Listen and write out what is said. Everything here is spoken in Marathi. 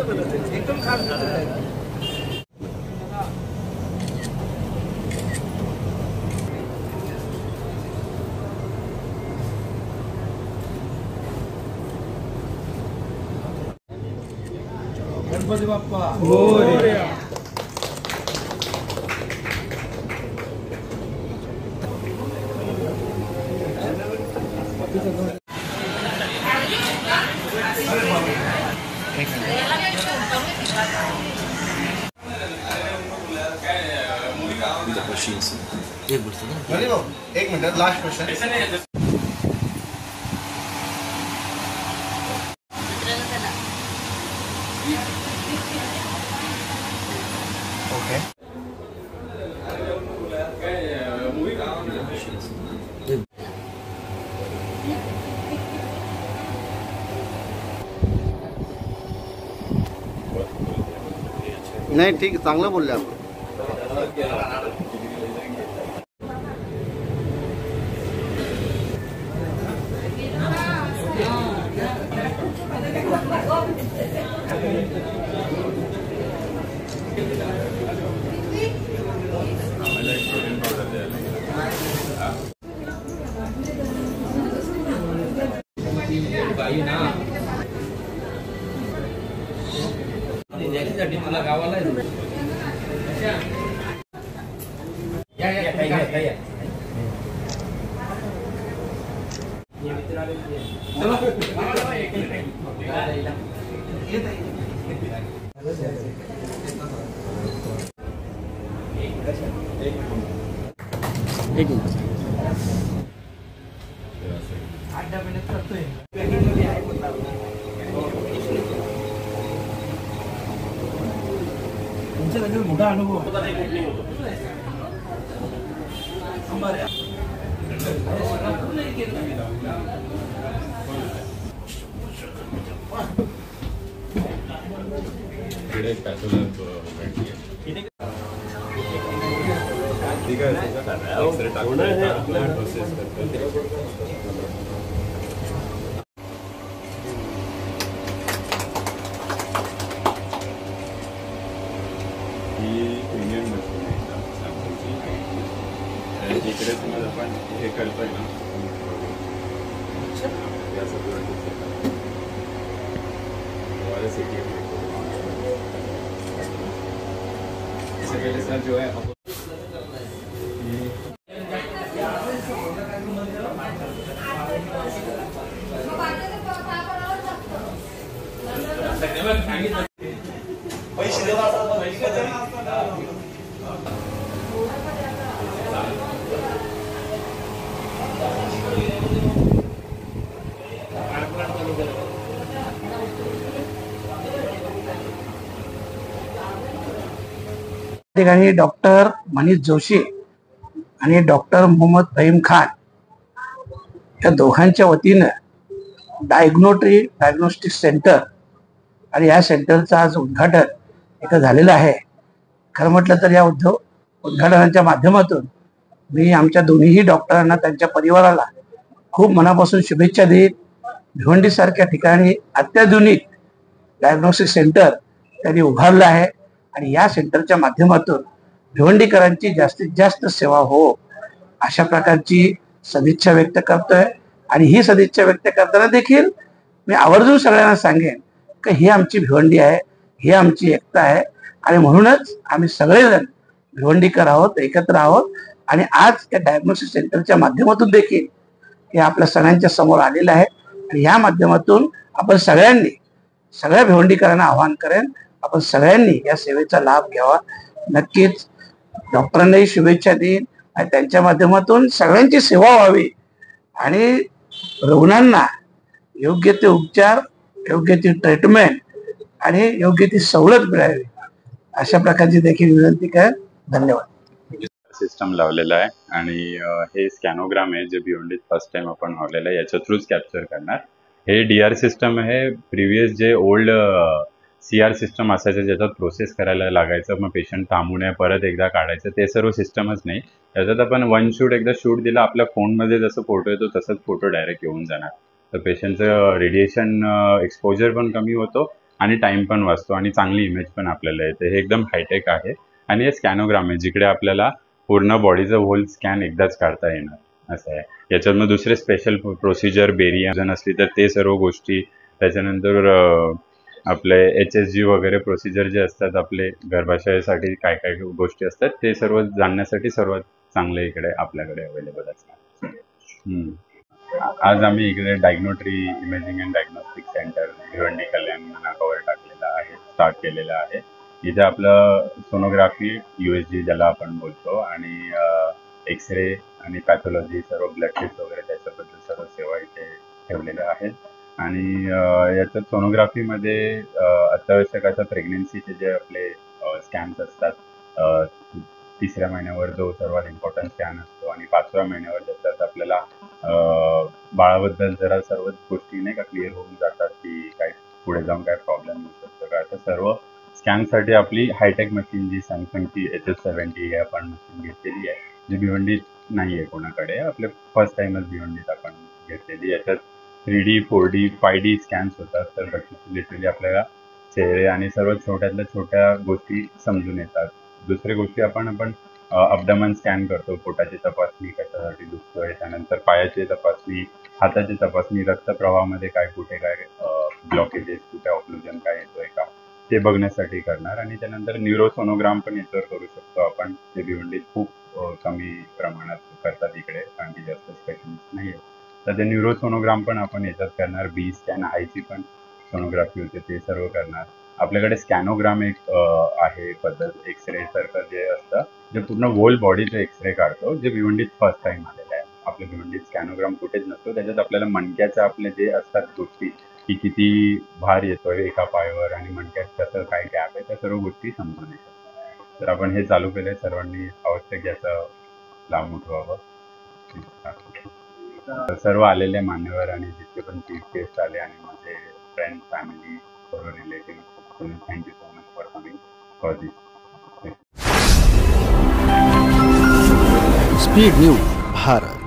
एकदम खास गणपती बाप्पा मोरया. एक मिनट लास्ट क्वेश्चन. ओके. नाही ठीक, चांगलं बोलले आपण. तुला गावाला मोठा अनुभव इकडे समज आपण हे करतोय ना सर जो है ठिकाणी डॉक्टर मनीष जोशी आणि डॉक्टर मोहम्मद फहीम खान या दोघांच्या वतीनं डायग्नोस्टिक सेंटर आणि या सेंटरचं आज उद्घाटन इथं झालेलं आहे. खरं म्हटलं तर या उद्घाटनाच्या माध्यमातून मी आमच्या दोन्हीही डॉक्टरांना त्यांच्या परिवाराला खूप मनापासून शुभेच्छा देईन. भिवंडी सारख्या ठिकाणी अत्याधुनिक डायग्नोस्टिक सेंटर त्यांनी उभारलं आहे आणि या सेंटरच्या माध्यमातून भिवंडीकरांची जास्तीत जास्त सेवा हो अशा प्रकारची सदिच्छा व्यक्त करतोय. आणि ही सदिच्छा व्यक्त करताना देखील मी आवर्जून सगळ्यांना सांगेन की ही आमची भिवंडी आहे, ही आमची एकता आहे आणि म्हणूनच आम्ही सगळेजण भिवंडीकर आहोत, एकत्र आहोत. आणि आज त्या डायग्नोस्टिक सेंटरच्या माध्यमातून देखील हे आपल्या सगळ्यांच्या समोर आलेलं आहे आणि या माध्यमातून आपण सगळ्यांनी, सगळ्या भिवंडीकरांना आवाहन करेन, आपण सगळ्यांनी या सेवेचा लाभ घ्यावा. नक्कीच डॉक्टरांनाही शुभेच्छा देईन आणि त्यांच्या माध्यमातून सगळ्यांची सेवा व्हावी आणि रुग्णांना योग्य ते उपचार, योग्य ती ट्रीटमेंट आणि योग्य ती सवलत मिळावी अशा प्रकारची देखील विनंती करेन. धन्यवाद. सिस्टम लावलेला आहे आणि हे स्कॅनोग्राम आहे जे भिवंडीत फर्स्ट टाइम आपण लावलेलं आहे, याच्या थ्रूच कॅप्चर करणार. हे DR सिस्टम आहे. प्रिव्हियस जे ओल्ड CR सिस्टम असायचं ज्याच्यात प्रोसेस करायला लागायचं, मग पेशंट थांबून परत एकदा काढायचं, ते सर्व सिस्टमच नाही. त्याच्यात आपण वन शूट एकदा शूट दिला आपल्या फोनमध्ये जसं फोटो येतो तसंच फोटो डायरेक्ट येऊन जाणार. तर पेशंटचं रेडिएशन एक्सपोजर पण कमी होतो आणि टाइम पण वाचतो आणि चांगली इमेज पण आपल्याला येते. हे एकदम हायटेक आहे आणि हे स्कॅनोग्राम आहे जिकडे आपल्याला पूर्ण बॉडीचं होल स्कॅन एकदाच काढता येणार असं आहे. याच्यात मग दुसरे स्पेशल प्रोसिजर बेरियम असली तर ते सर्व गोष्टी, त्याच्यानंतर आपले HSG वगैरे प्रोसिजर जे असतात आपले गर्भाशयासाठी काय काय गोष्टी असतात ते सर्व जाणण्यासाठी सर्वात चांगले इकडे आपल्याकडे अवेलेबल असतात. आज आम्ही इकडे डायग्नोट्री imaging and diagnostic centre Bhiwandi Kalyan नाकावर टाकलेला आहे, स्टार्ट केलेला आहे. इथे आपलं सोनोग्राफी USG ज्याला आपण बोलतो आणि एक्सरे आणि पॅथॉलॉजी सर्व ब्लड टेस्ट वगैरे त्याच्याबद्दल सर्व सेवा इथे ठेवलेल्या आहेत. आणि याच्यात सोनोग्राफीमध्ये अत्यावश्यक असं प्रेग्नेन्सीचे जे आपले स्कॅन्स असतात, 3ऱ्या महिन्यावर जो सर्वात इम्पॉर्टंट स्कॅन असतो आणि 5व्या महिन्यावर ज्याच्यात आपल्याला बाळाबद्दल जरा सर्वच गोष्टी नाही का क्लिअर होऊन जातात की काय पुढे जाऊन काय प्रॉब्लेम होऊ शकतो का, तर सर्व स्कॅनसाठी आपली हायटेक मशीन जी सॅमसंगची HS70 ही आपण मशीन घेतलेली आहे, जी भिवंडीत नाही आहे कोणाकडे. आपले फर्स्ट टाइमच भिवंडीत आपण घेतलेली. याच्यात 3D 4D 5D स्कॅन्स होतात, तर लिटरली आपल्याला चेहरे आणि सर्व छोट्यातल्या छोट्या गोष्टी समजून येतात. दुसरी गोष्टी आपण अब्डमन स्कॅन करतो, पोटाची तपासणी कशासाठी दुखतोय, त्यानंतर पायाची तपासणी, हाताची तपासणी, रक्तप्रवाहामध्ये काय कुठे काय ब्लॉकेजेस, कुठे ऑक्लुजन काय येतोय का ते बघण्यासाठी करणार. आणि त्यानंतर न्यूरोसोनोग्राम पण याच्यावर करू शकतो आपण, जे भिवंडीत खूप कमी प्रमाणात करतात इकडे कारण की जास्त स्पेशलिस्ट नाही आहे. तर ते न्यूरोसोनोग्राम पण आपण याच्यात करणार. बी स्कॅन आयची पण सोनोग्राफी होते ते सर्व करणार. आपल्याकडे स्कॅनोग्राम एक आहे पद्धत, एक्सरे सारखं जे असतं, जे पूर्ण होल बॉडीचे एक्सरे काढतो, जे भिवंडीत फर्स्ट टाइम आलेलं आहे. आपल्या भिवंडीत स्कॅनोग्राम कुठेच नसतो. त्याच्यात आपल्याला मणक्याच्या आपले जे असतात गोष्टी की किती भार येतोय एका पायावर आणि मणक्यात कसं काय गॅप आहे, त्या सर्व गोष्टी समजून येतात. तर आपण हे चालू केलंय, सर्वांनी आवश्यक याचा लाभ उठवावा. तर सर्व आलेले मान्यवर आणि जितके पण चीफ गेस्ट आले आणि माझे फ्रेंड फॅमिली सर्व relative, thank you so much for coming for this. Speed news Bharat.